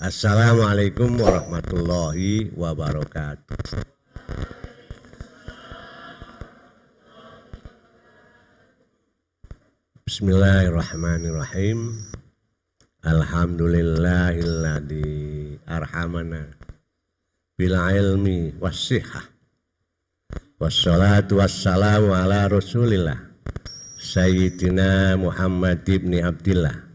Assalamualaikum warahmatullahi wabarakatuh. Bismillahirrahmanirrahim. Alhamdulillahilladzi arhamana bil ilmi wassihah. Wassalatu wassalamu ala Rasulillah Sayyidina Muhammad ibn Abdillah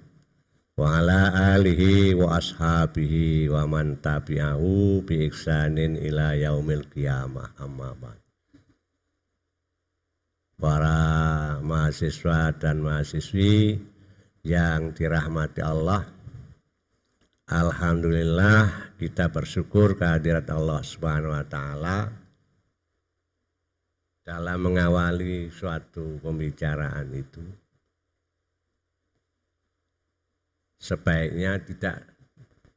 wa ala alihi wa ashabihi wa man tabi'ahu bi ihsanin ila yaumil qiyamah, amma ba'd. Para mahasiswa dan mahasiswi yang dirahmati Allah, alhamdulillah kita bersyukur kehadirat Allah Subhanahu wa taala dalam mengawali suatu pembicaraan itu. Sebaiknya tidak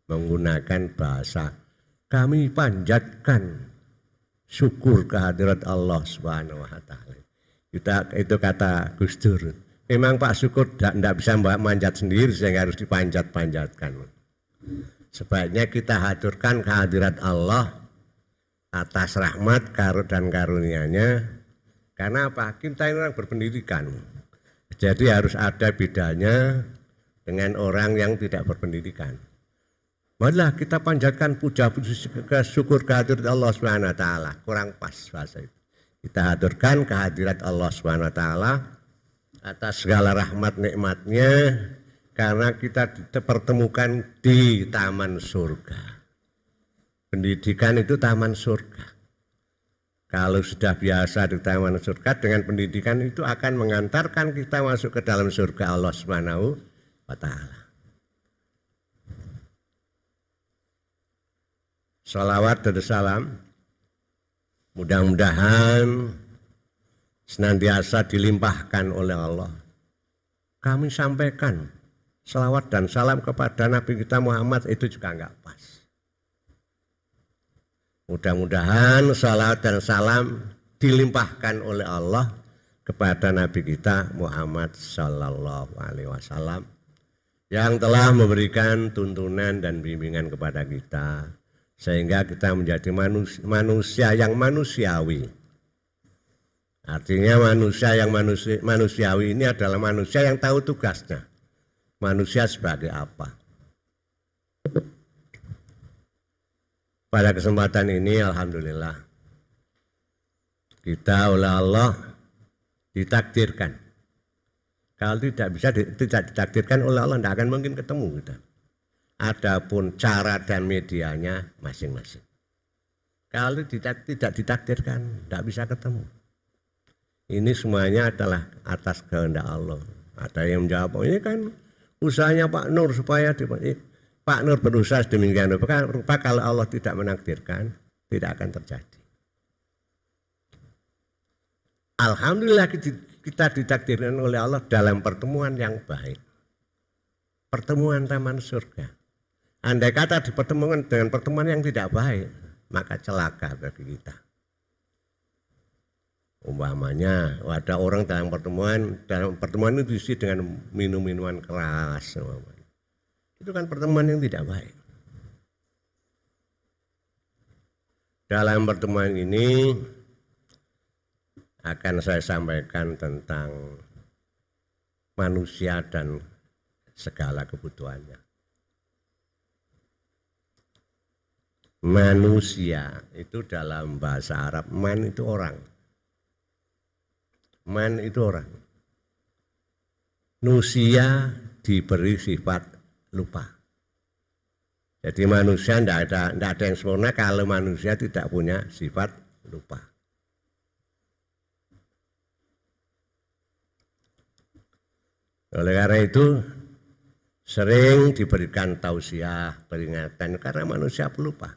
menggunakan bahasa kami panjatkan syukur kehadirat Allah Subhanahu wa taala. Itu kata Gus Dur. Memang Pak Syukur tidak bisa manjat sendiri sehingga harus dipanjat-panjatkan. Sebaiknya kita haturkan kehadirat Allah atas rahmat dan karunia-Nya. Karena apa? Kita ini orang berpendidikan. Jadi harus ada bedanya dengan orang yang tidak berpendidikan. Marilah kita panjatkan puja-puji syukur kehadirat Allah Subhanahu wa taala. Kurang pas bahasa itu. Kita haturkan kehadirat Allah Subhanahu wa taala atas segala rahmat nikmatnya karena kita dipertemukan di taman surga. Pendidikan itu taman surga. Kalau sudah biasa di taman surga, dengan pendidikan itu akan mengantarkan kita masuk ke dalam surga Allah Subhanahu wa taala. Salawat dan salam mudah-mudahan senantiasa dilimpahkan oleh Allah. Kami sampaikan salawat dan salam kepada Nabi kita Muhammad itu juga enggak pas. Mudah-mudahan salawat dan salam dilimpahkan oleh Allah kepada Nabi kita Muhammad sallallahu alaihi wasallam yang telah memberikan tuntunan dan bimbingan kepada kita sehingga kita menjadi manusia yang manusiawi. Artinya manusia yang manusiawi ini adalah manusia yang tahu tugasnya. Manusia sebagai apa? Pada kesempatan ini alhamdulillah kita oleh Allah ditakdirkan. Kalau tidak ditakdirkan oleh Allah tidak akan mungkin ketemu kita. Adapun cara dan medianya masing-masing. Kalau tidak ditakdirkan, tidak bisa ketemu. Ini semuanya adalah atas kehendak Allah. Ada yang menjawab, ini kan usahanya Pak Nur supaya Pak Nur berusaha sedemikian rupa kalau Allah tidak menakdirkan, tidak akan terjadi. Alhamdulillah kita ditakdirkan oleh Allah dalam pertemuan yang baik. Pertemuan taman surga. Andai kata dipertemukan dengan pertemuan yang tidak baik, maka celaka bagi kita. Umpamanya ada orang dalam pertemuan itu diisi dengan minum-minuman keras. Itu kan pertemuan yang tidak baik. Dalam pertemuan ini akan saya sampaikan tentang manusia dan segala kebutuhannya. Manusia itu dalam bahasa Arab, man itu orang. Man itu orang. Nusia diberi sifat lupa. Jadi manusia tidak ada yang sempurna kalau manusia tidak punya sifat lupa. Oleh karena itu sering diberikan tausiah, peringatan karena manusia pelupa.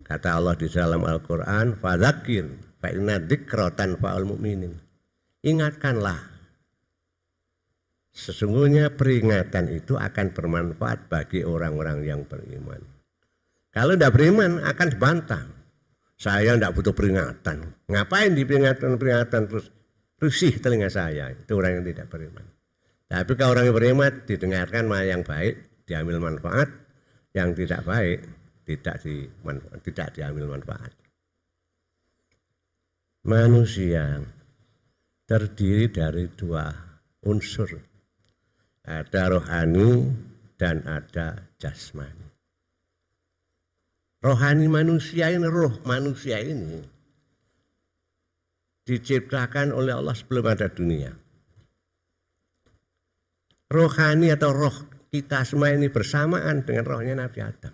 Kata Allah di dalam Al-Quran, fadzakir fa inna dzikra tanfa'ul mu'minin. Ingatkanlah, sesungguhnya peringatan itu akan bermanfaat bagi orang-orang yang beriman. Kalau tidak beriman akan dibantah. Saya tidak butuh peringatan. Ngapain diperingatkan terus risih telinga saya. Itu orang yang tidak beriman. Tapi kalau orang yang berhemat didengarkan yang baik, diambil manfaat, yang tidak baik tidak diambil manfaat. Manusia terdiri dari dua unsur, ada rohani dan ada jasmani. Rohani manusia ini, roh manusia ini diciptakan oleh Allah sebelum ada dunia. Rohani atau roh kita semua ini bersamaan dengan rohnya Nabi Adam.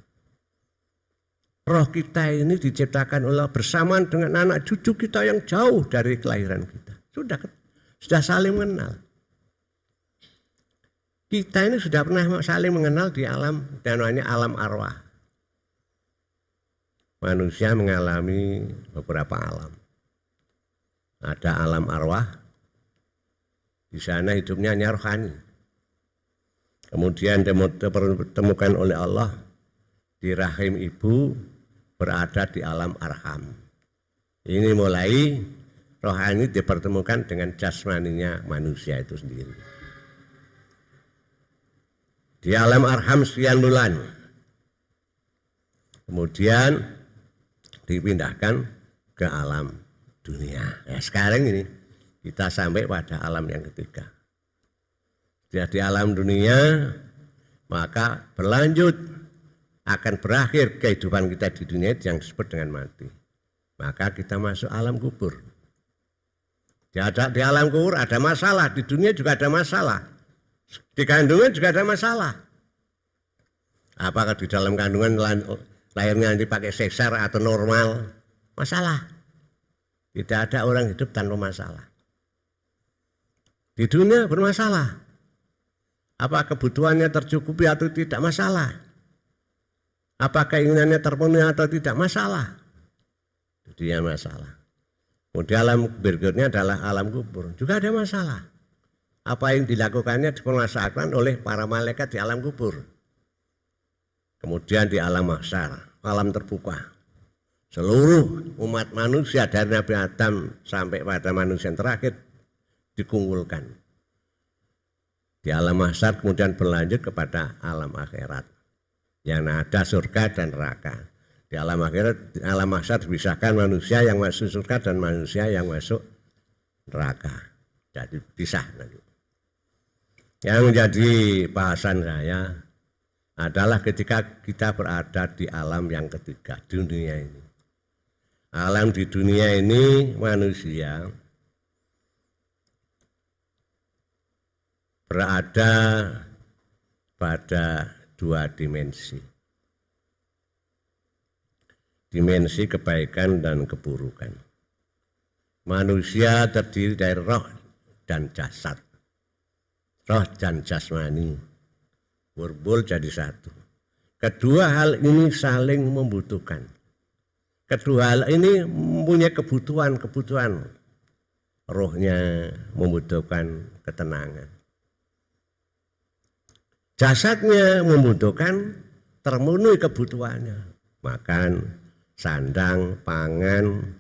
Roh kita ini diciptakan oleh Allah bersamaan dengan anak cucu kita yang jauh dari kelahiran kita. Sudah saling mengenal. Kita ini sudah pernah saling mengenal di alam, dan namanya alam arwah. Manusia mengalami beberapa alam. Ada alam arwah, di sana hidupnya hanya rohani. Kemudian ditemukan oleh Allah di rahim ibu, berada di alam arham. Ini mulai rohani dipertemukan dengan jasmaninya manusia itu sendiri. Di alam arham sekian bulan. Kemudian dipindahkan ke alam dunia. Nah, sekarang ini kita sampai pada alam yang ketiga. Di alam dunia, maka berlanjut akan berakhir kehidupan kita di dunia yang disebut dengan mati. Maka kita masuk alam kubur. Di alam kubur ada masalah, di dunia juga ada masalah. Di kandungan juga ada masalah. Apakah di dalam kandungan lahirnya nanti pakai sesar atau normal? Masalah. Tidak ada orang hidup tanpa masalah. Di dunia bermasalah. Apa kebutuhannya tercukupi atau tidak, masalah. Apa keinginannya terpenuhi atau tidak, masalah. Dia masalah. Kemudian alam berikutnya adalah alam kubur, juga ada masalah. Apa yang dilakukannya dipermasalahkan oleh para malaikat di alam kubur. Kemudian di alam mahsyar, alam terbuka. Seluruh umat manusia dari Nabi Adam sampai pada manusia yang terakhir dikumpulkan. Di alam mahsyar kemudian berlanjut kepada alam akhirat. Yang ada surga dan neraka. Di alam akhirat, di alam mahsyar dipisahkan manusia yang masuk surga dan manusia yang masuk neraka. Jadi pisah nanti. Yang menjadi bahasan saya adalah ketika kita berada di alam yang ketiga, dunia ini. Alam di dunia ini manusia berada pada dua dimensi. Dimensi kebaikan dan keburukan. Manusia terdiri dari roh dan jasad. Roh dan jasmani berkumpul jadi satu. Kedua hal ini saling membutuhkan. Kedua hal ini mempunyai kebutuhan. Rohnya membutuhkan ketenangan. Jasadnya membutuhkan termenuhi kebutuhannya. Makan, sandang, pangan,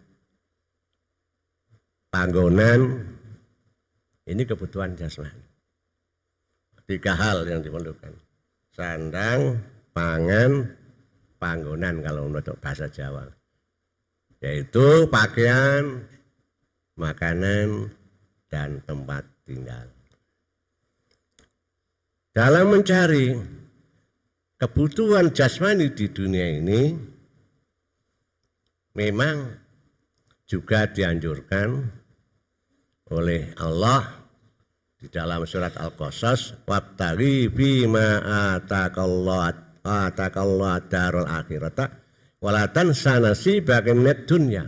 panggonan. Ini kebutuhan jasmani. 3 hal yang diperlukan. Sandang, pangan, panggonan kalau menurut bahasa Jawa. Yaitu pakaian, makanan, dan tempat tinggal. Dalam mencari kebutuhan jasmani di dunia ini, memang juga dianjurkan oleh Allah di dalam surat Al-Qasas, "Wabtaghi bima atakallahu darul akhirata wa la tansa nasibaka minad dunya."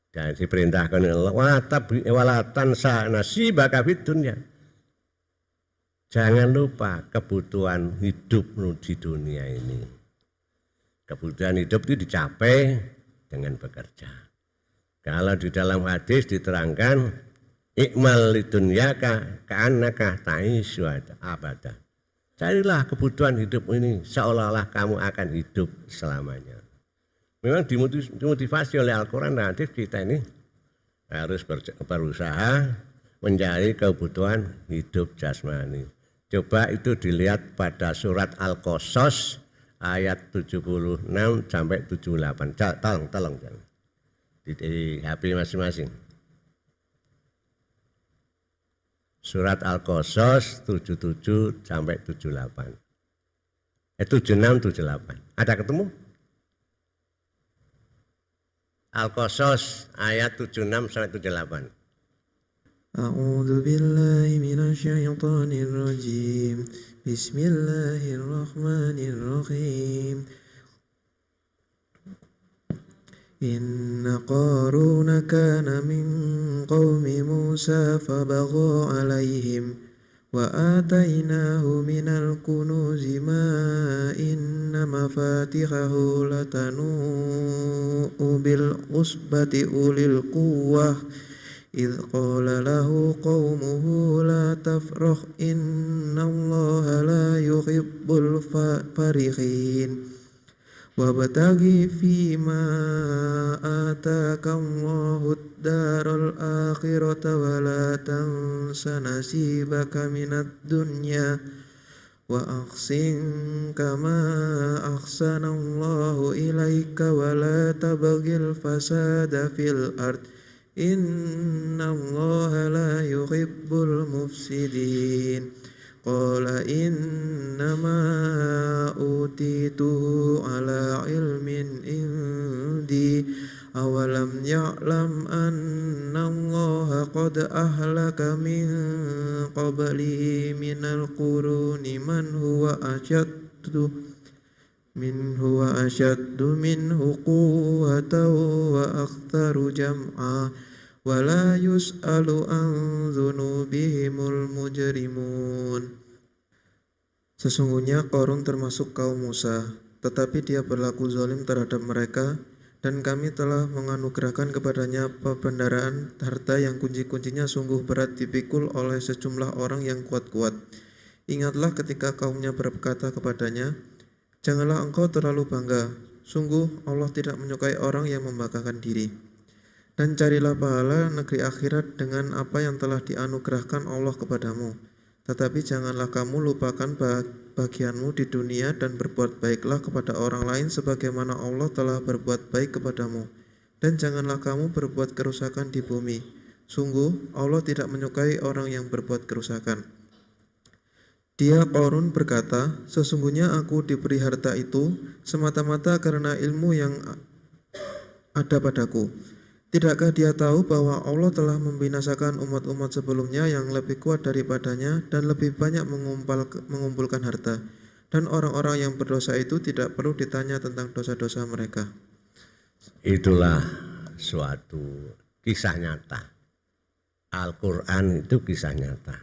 Dan diperintahkan oleh Allah, "Wa la tansa nasibaka fid dunya." Jangan lupa kebutuhan hidup di dunia ini. Kebutuhan hidup itu dicapai dengan bekerja. Kalau di dalam hadis diterangkan, ikmal lidunyaka ka'annaka ta'isyu abada. Carilah kebutuhan hidup ini seolah-olah kamu akan hidup selamanya. Memang dimotivasi oleh Al-Quran dan hadis kita ini harus berusaha mencari kebutuhan hidup jasmani. Coba itu dilihat pada surat Al-Qasas ayat 76 sampai 78. Tolong di HP masing-masing. Surat Al-Qasas 77 sampai 78. 76 78. Ada ketemu? Al-Qasas ayat 76 sampai 78. A'udzu billahi minasyaitonir rajim. Bismillahirrahmanirrahim. Inna Qaruna kana min qaumi Musa fabagha alaihim wa atainahu minal kunuzi ma inna mafatihahu latanu bil usbati ulil quwwah idh qala lahu qaumuhu la tafrah innallaha la yuhibbul farihin wabtaghi fima ataka Allahu ad-daral akhirata wa la tansa nasibaka minad dunya wa ahsin kama ahsana Allahu ilaika wa la tabghil fasada fil ard innallaha la yuhibbul mufsidin. Qala innama utituhu ala ilmin indi awalam ya'lam anna Allaha qad ahlaka min qablihi minal quruni man huwa ashaddu minhu quwwatan wa aktsaru jam'a wa la yus'alu an dzunubihimul mujrimun. Sesungguhnya Qarun termasuk kaum Musa, tetapi dia berlaku zalim terhadap mereka, dan kami telah menganugerahkan kepadanya perbendaharaan harta yang kunci-kuncinya sungguh berat dipikul oleh sejumlah orang yang kuat-kuat. Ingatlah ketika kaumnya berkata kepadanya, janganlah engkau terlalu bangga, sungguh Allah tidak menyukai orang yang membanggakan diri. Dan carilah pahala negeri akhirat dengan apa yang telah dianugerahkan Allah kepadamu. Tetapi janganlah kamu lupakan bagianmu di dunia dan berbuat baiklah kepada orang lain sebagaimana Allah telah berbuat baik kepadamu. Dan janganlah kamu berbuat kerusakan di bumi. Sungguh Allah tidak menyukai orang yang berbuat kerusakan. Dia Qarun berkata, sesungguhnya aku diberi harta itu semata-mata karena ilmu yang ada padaku. Tidakkah dia tahu bahwa Allah telah membinasakan umat-umat sebelumnya yang lebih kuat daripadanya dan lebih banyak mengumpulkan harta. Dan orang-orang yang berdosa itu tidak perlu ditanya tentang dosa-dosa mereka. Itulah suatu kisah nyata. Al-Quran itu kisah nyata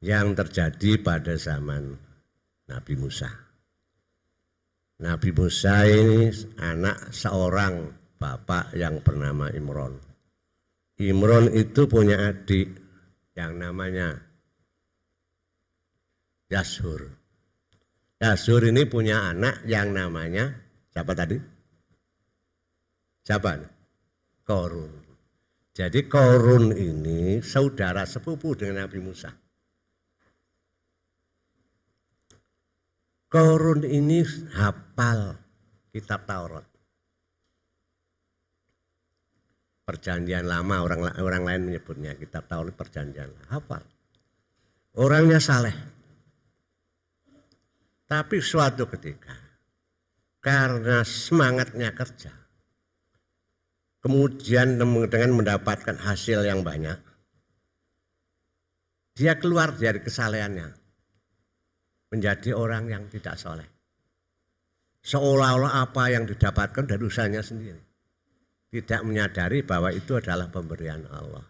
yang terjadi pada zaman Nabi Musa. Nabi Musa ini anak seorang bapak yang bernama Imron. Imron itu punya adik yang namanya Yashur. Yashur ini punya anak yang namanya siapa tadi? Siapa? Qarun. Jadi Qarun ini saudara sepupu dengan Nabi Musa. Qarun ini hafal kitab Taurat. Perjanjian lama, orang lain menyebutnya kitab Taurat perjanjian lama. Hafal. Orangnya saleh. Tapi suatu ketika karena semangatnya kerja, kemudian dengan mendapatkan hasil yang banyak, dia keluar dari kesalehannya menjadi orang yang tidak soleh. Seolah-olah apa yang didapatkan dari usahanya sendiri. Tidak menyadari bahwa itu adalah pemberian Allah.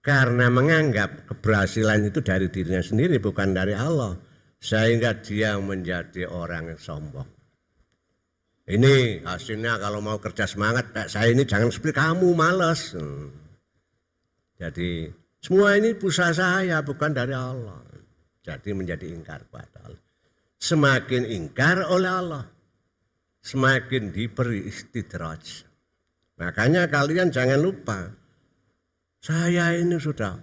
Karena menganggap keberhasilan itu dari dirinya sendiri bukan dari Allah. Sehingga dia menjadi orang yang sombong. Ini hasilnya kalau mau kerja semangat, saya ini jangan seperti kamu, malas. Jadi semua ini usaha saya bukan dari Allah. Jadi menjadi ingkar pada Allah. Semakin ingkar oleh Allah, semakin diberi istidraj. Makanya kalian jangan lupa, Saya ini sudah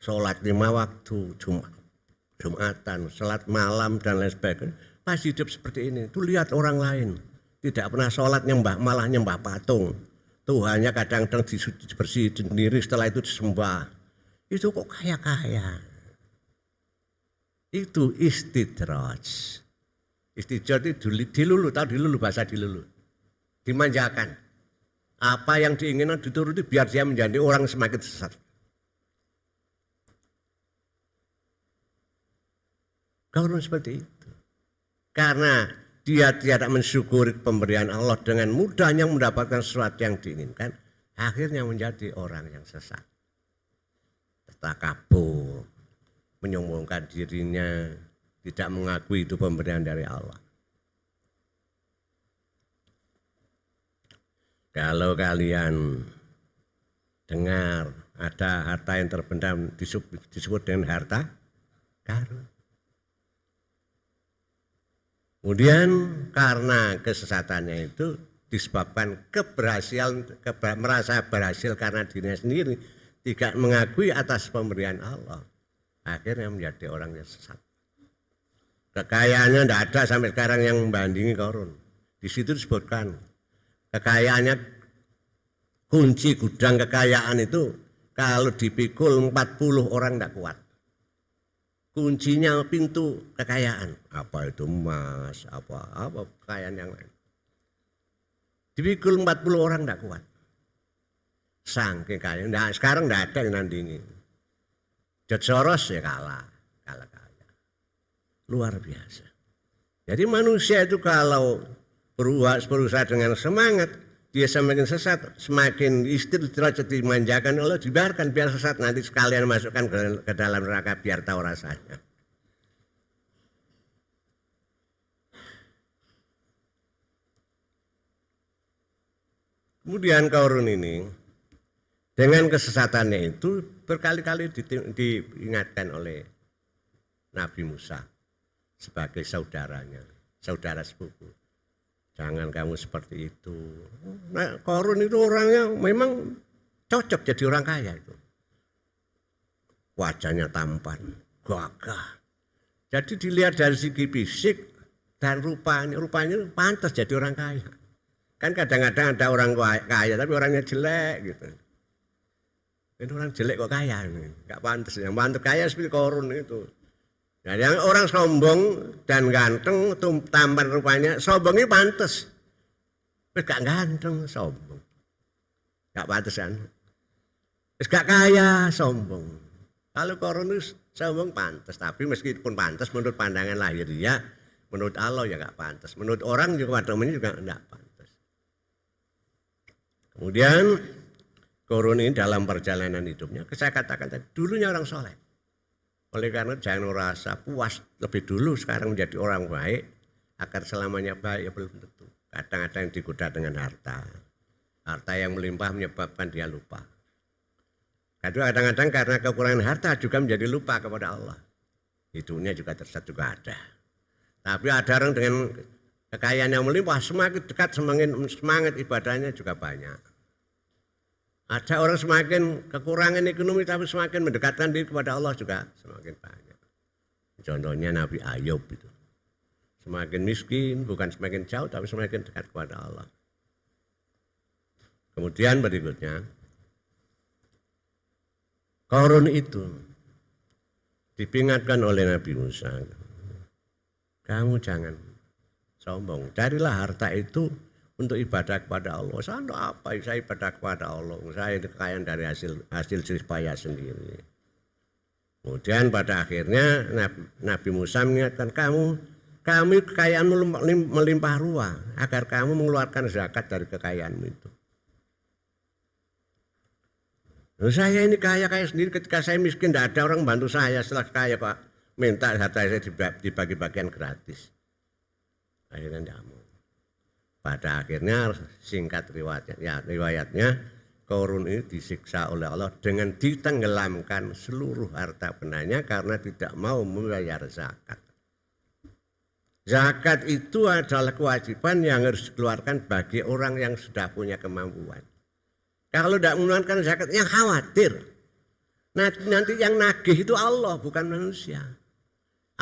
sholat 5 waktu, Jumatan, sholat malam dan lain sebagainya. Pas hidup seperti ini, tuh lihat orang lain. Tidak pernah sholat malah nyembah patung. Tuhannya kadang-kadang dibersihin sendiri, setelah itu disembah. Itu kok kaya-kaya. Itu istidraj. Istidraj itu dilulu, tahu dilulu, bahasa dilulu. Dimanjakan. Apa yang diinginkan dituruti biar dia menjadi orang semakin sesat. Korun seperti itu. Karena dia tidak mensyukuri pemberian Allah dengan mudahnya mendapatkan sesuatu yang diinginkan, akhirnya menjadi orang yang sesat. Takabur, menyombongkan dirinya, tidak mengakui itu pemberian dari Allah. Kalau kalian dengar ada harta yang terpendam disebut dengan harta karun. Kemudian karena kesesatannya itu disebabkan merasa berhasil karena dirinya sendiri, tidak mengakui atas pemberian Allah, akhirnya menjadi orang yang sesat. Kekayaannya tidak ada sampai sekarang yang membandingi Korun. Di situ disebutkan kekayaannya, kunci gudang kekayaan itu kalau dipikul 40 orang tidak kuat. Kuncinya pintu kekayaan. Apa itu emas, apa kekayaan yang lain. Dipikul 40 orang tidak kuat. Saking kaya. Nah, sekarang tidak ada yang nandingi. George Soros ya kalah kaya. Luar biasa. Jadi manusia itu kalau berusaha dengan semangat, dia semakin sesat, semakin istidraj dimanjakan Allah, dibiarkan biar sesat, nanti sekalian masukkan ke dalam neraka biar tahu rasanya. Kemudian Korun ini dengan kesesatannya itu berkali-kali diingatkan oleh Nabi Musa sebagai saudaranya, saudara sepupu. Jangan kamu seperti itu. Nah, Korun itu orangnya memang cocok jadi orang kaya itu. Wajahnya tampan, gagah. Jadi dilihat dari segi fisik dan rupanya pantas jadi orang kaya. Kan kadang-kadang ada orang kaya tapi orangnya jelek gitu. Ini orang jelek kok kaya ini, nggak pantas. Yang pantas kaya seperti Korun itu. Nah, yang orang sombong dan ganteng, tampan rupanya, sombongnya pantas. Tapi gak ganteng, sombong. Gak pantas kan? Gak kaya, sombong. Kalau Korun sombong pantas, tapi meskipun pantas menurut pandangan lahiriah, menurut Allah ya gak pantas. Menurut orang juga pada umumnya juga gak pantas. Kemudian Korun ini dalam perjalanan hidupnya, saya katakan tadi, dulunya orang soleh. Oleh karena jangan merasa puas lebih dulu sekarang menjadi orang baik, agar selamanya baik ya belum tentu. Kadang-kadang digoda dengan harta. Harta yang melimpah menyebabkan dia lupa. Kadang-kadang karena kekurangan harta juga menjadi lupa kepada Allah. Hidupnya juga tersesat juga ada. Tapi ada orang dengan kekayaan yang melimpah semakin dekat semakin semangat ibadahnya juga banyak. Ada orang semakin kekurangan ekonomi tapi semakin mendekatkan diri kepada Allah juga semakin banyak. Contohnya Nabi Ayub itu. Semakin miskin bukan semakin jauh tapi semakin dekat kepada Allah. Kemudian berikutnya Korun itu diperingatkan oleh Nabi Musa. Kamu jangan sombong. Carilah harta itu untuk ibadah kepada Allah. Saya apa? Saya ibadah kepada Allah. Saya kekayaan dari hasil jerih payah sendiri. Kemudian pada akhirnya Nabi Musa mengingatkan kamu kekayaan melimpah ruah agar kamu mengeluarkan zakat dari kekayaanmu itu. Saya ini kaya sendiri, ketika saya miskin tidak ada orang bantu saya, setelah kaya Pak minta harta saya dibagi-bagian gratis. Akhirnya tidak mau. Pada akhirnya singkat riwayatnya Korun ini disiksa oleh Allah dengan ditenggelamkan seluruh harta bendanya karena tidak mau membayar zakat. Zakat itu adalah kewajiban yang harus dikeluarkan bagi orang yang sudah punya kemampuan. Kalau tidak mengeluarkan zakat, yang khawatir. Nanti yang nagih itu Allah, bukan manusia.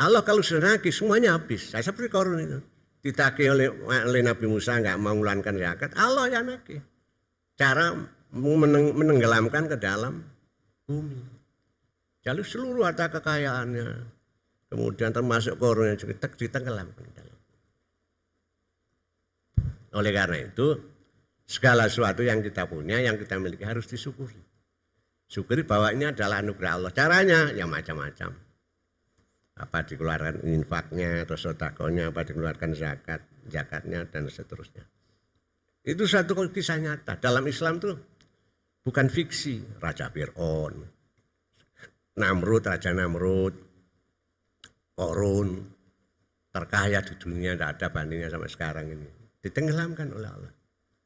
Allah kalau sudah nagih semuanya habis. Saya seperti Korun itu. Ditagih oleh Nabi Musa nggak mau mengeluarkan zakat, Allah yang nagih. Cara menenggelamkan ke dalam bumi. Jadi seluruh harta kekayaannya, kemudian termasuk Korun yang juga ditenggelamkan ke dalam. Oleh karena itu, segala sesuatu yang kita punya, yang kita miliki harus disyukuri. Syukuri bahwa ini adalah anugerah Allah. Caranya ya macam-macam. Apa dikeluarkan infaknya atau sedekahnya, apa dikeluarkan zakatnya dan seterusnya. Itu satu kisah nyata. Dalam Islam tuh bukan fiksi. Raja Fir'aun, Raja Namrud, Korun, terkaya di dunia, tidak ada bandingnya sampai sekarang ini. Ditenggelamkan oleh Allah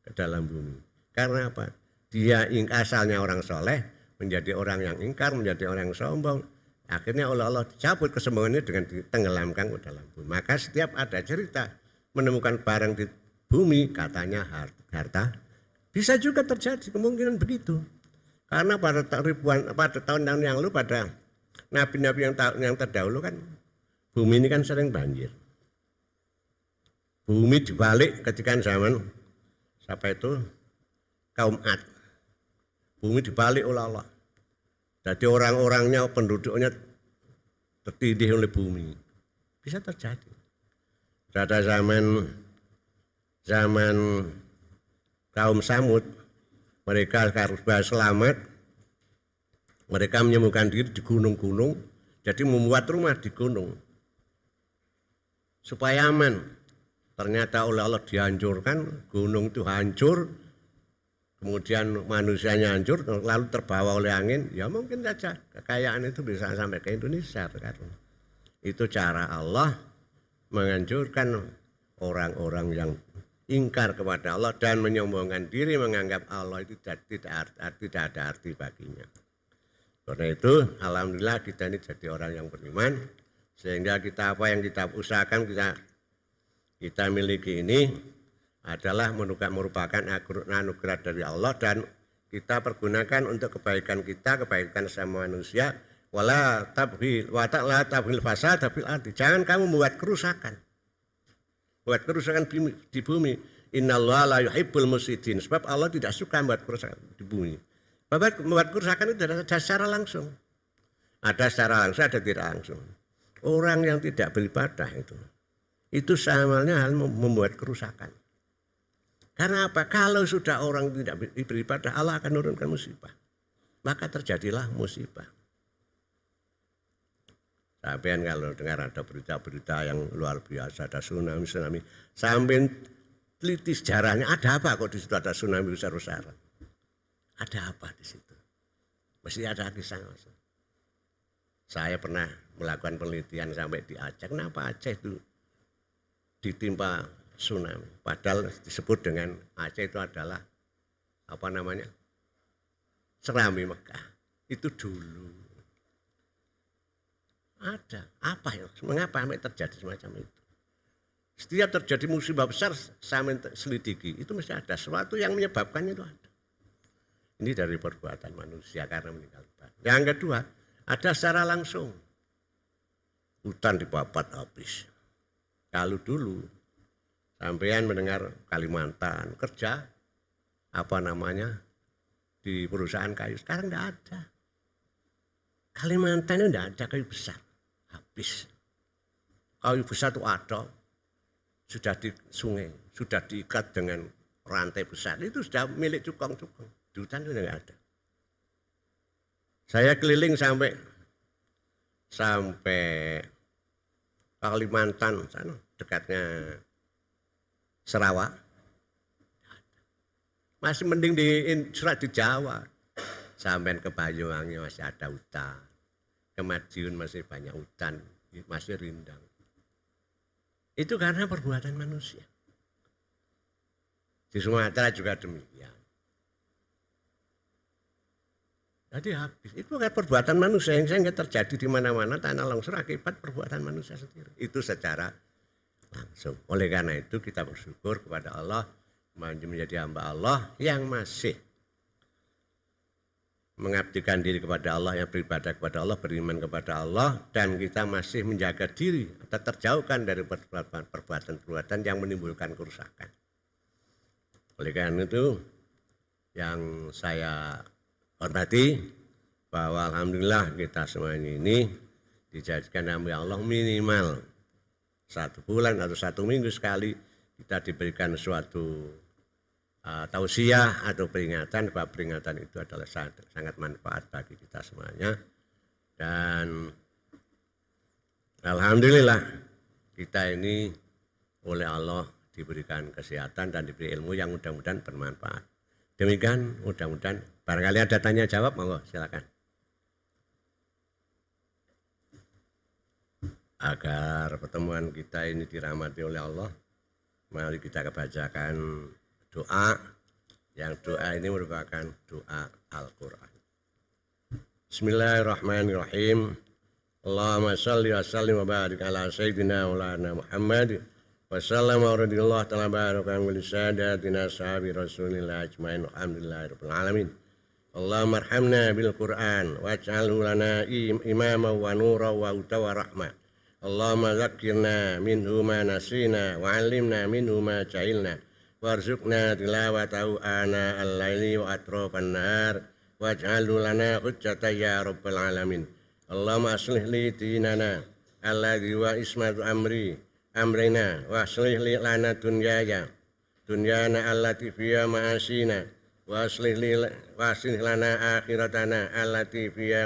ke dalam bumi. Karena apa? Dia asalnya orang soleh, menjadi orang yang ingkar, menjadi orang yang sombong. Akhirnya oleh Allah dicabut kesombongannya dengan ditenggelamkan ke dalam bumi. Maka setiap ada cerita menemukan barang di bumi, katanya harta. Bisa juga terjadi, kemungkinan begitu. Karena pada tahun-tahun yang lalu, pada nabi-nabi yang terdahulu kan, bumi ini kan sering banjir. Bumi dibalik ketika zaman siapa itu kaum Ad. Bumi dibalik oleh Allah. Jadi orang-orangnya, penduduknya tertindih oleh bumi. Bisa terjadi. Pada zaman kaum Samud, mereka harus selamat. Mereka menyembuhkan diri di gunung-gunung. Jadi membuat rumah di gunung. Supaya aman. Ternyata oleh Allah dihancurkan, gunung itu hancur. Kemudian manusianya hancur, lalu terbawa oleh angin, ya mungkin saja kekayaan itu bisa sampai ke Indonesia. Itu cara Allah menghancurkan orang-orang yang ingkar kepada Allah dan menyombongkan diri, menganggap Allah itu tidak ada arti baginya. Karena itu, alhamdulillah kita ini jadi orang yang beriman, sehingga kita apa yang kita usahakan kita miliki ini adalah merupakan anugerah dari Allah dan kita pergunakan untuk kebaikan kita, kebaikan sama manusia. Wala tabghil fasad fil ardi. Jangan kamu membuat kerusakan. Buat kerusakan di bumi. Innallaha la yuhibbul mufsidin. Sebab Allah tidak suka membuat kerusakan di bumi. Membuat kerusakan itu ada secara langsung. Ada secara langsung, ada tidak langsung. Orang yang tidak beribadah itu samanya hal membuat kerusakan. Karena apa? Kalau sudah orang tidak beribadah, Allah akan menurunkan musibah. Maka terjadilah musibah. Sampai kalau dengar ada berita-berita yang luar biasa, ada tsunami, sampai teliti sejarahnya, ada apa kok di situ ada tsunami besar-besaran? Ada apa di situ? Mesti ada kisah. Saya pernah melakukan penelitian sampai di Aceh. Kenapa Aceh itu ditimpa tsunami? Padahal disebut dengan Aceh itu adalah Serambi Mekah. Itu dulu. Ada. Apa ya? Mengapa sampai terjadi semacam itu? Setiap terjadi musibah besar sampai selidiki, itu mesti ada sesuatu yang menyebabkannya itu ada. Ini dari perbuatan manusia karena meninggalkan. Yang kedua, ada secara langsung. Hutan dibabat habis. Kalau dulu sampean mendengar Kalimantan kerja di perusahaan kayu, sekarang tidak ada. Kalimantan itu tidak ada kayu besar, habis. Kayu besar itu ada, sudah di sungai, sudah diikat dengan rantai besar, itu sudah milik cukong-cukong. Di hutan itu tidak ada. Saya keliling sampai Kalimantan sana, dekatnya Sarawak. Masih mending di Jawa. Sampai ke Banyuwangi masih ada hutan. Ke Madiun masih banyak hutan, masih rindang. Itu karena perbuatan manusia. Di Sumatera juga demikian. Jadi habis. Itu kan perbuatan manusia yang sehingga terjadi di mana-mana tanah longsor akibat perbuatan manusia sendiri. Itu secara langsung. Oleh karena itu kita bersyukur kepada Allah menjadi hamba Allah yang masih mengabdikan diri kepada Allah, yang beribadah kepada Allah, beriman kepada Allah, dan kita masih menjaga diri atau terjauhkan dari perbuatan-perbuatan yang menimbulkan kerusakan. Oleh karena itu yang saya hormati bahwa alhamdulillah kita semua ini dijadikan oleh Allah minimal 1 bulan atau 1 minggu sekali kita diberikan suatu tausiah atau peringatan, bahwa peringatan itu adalah sangat manfaat bagi kita semuanya. Dan alhamdulillah kita ini oleh Allah diberikan kesehatan dan diberi ilmu yang mudah-mudahan bermanfaat. Demikian, mudah-mudahan barangkali ada tanya jawab, monggo silakan. Agar pertemuan kita ini dirahmati oleh Allah, mari kita bacakan doa, yang doa ini merupakan doa Al-Quran. Bismillahirrahmanirrahim. Allahumma salli wa sallim wa barik ala sayyidina maulana Muhammad wa sallam wa radiyallahu ta'ala barakan wa lisadatina sahabi rasulillah ajmain alhamdulillahi rabbil alamin. Allahumma arhamna bil Qur'an waj'alhu lana imama wa nura wa huda wa rahmah. Allahumma zakkirna minhu ma nasina wa 'allimna minhu ma jahilna warzuqna tilawatahu ana al-laili wa atrafan nahar waj'alhu lana hujjatan ya rabbal alamin. Allahumma aslih li dinana alladhi wa ismatu amrina wa aslih li lana dunyana allati fiha ma'asina wa aslih lana akhiratana allati fiha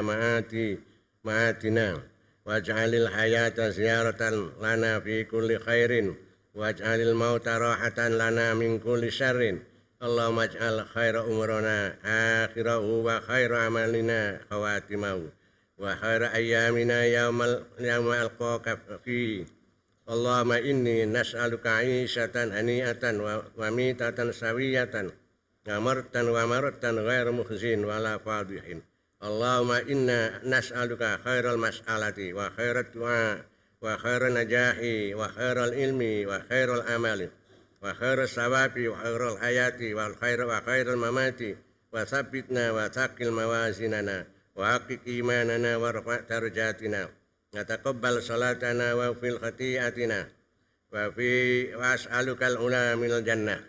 ma'atina waj'alil hayata ziyaratan lana fi kulli khairin waj'alil mauta rahatan lana min kulli syarrin. Allahumma ij'al khaira umurana akhirahu wa khaira amalina khawatimahu wa khaira ayyamina yawma alqaka fi. Allahumma inni nas'aluka 'ishatan hani'atan wa mitatan sawiyatan wa martan ghairu mukhzin wa la fadihin. Allahumma inna nas'aluka khairal mas'alati wa khairat du'a wa khairal najahi wa khairal ilmi wa khairal amali wa khairal sawabi wa khairal hayati wa khairal mamati wa thabbitna wa thaqil mawazinana wa haqiq imanana wa rafa' darajatina wa taqabbal salatana wa fil khati'atina wa as'aluka al-ula minal jannah.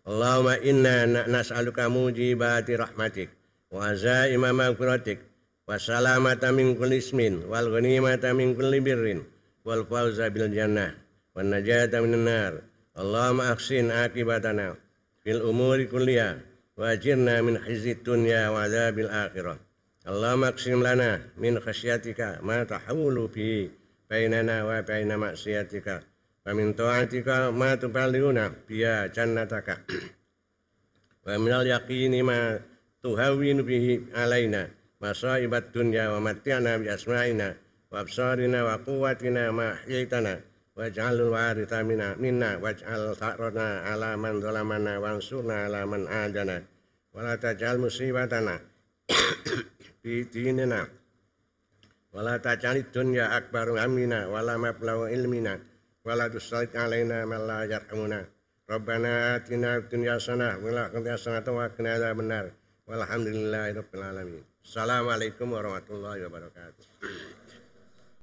Allahumma inna nas'aluka mujibati rahmatik wa azaima maghfiratik wa salamata min kulli ismin wal ghanimata min kulli birrin wal fawza bil jannah wan najata minan nar. Allahumma ahsin akibatana fil umuri kulliha wa ajirna min khizyid dunya wa adzabil akhirah. Allahumma aqsim lana min khasyatika ma tahawulu bihi bainana wa baina ma'siyatika wa min ta'atika ma tuballighuna biya jannataka wa minal yaqini ma tuhawwinu bihi alaina masaibat dunya wa matti'na bi asma'ina wa absarina wa quwwatina ma ahyaitana waj'alhu waritha minna waj'al tha'rana ala man zalamana wansurna ala man adana wa la taj'al musibatana fi dinina wa la taj'al dunya akbar hammina wa la mablagha ilmina wa la tusallit alaina man la yarhamuna. Rabbana atina fid dunya hasanah wa fil akhirati hasanah wa qina adzaban nar. Walhamdulillahirabbil alamin. Assalamualaikum warahmatullahi wabarakatuh.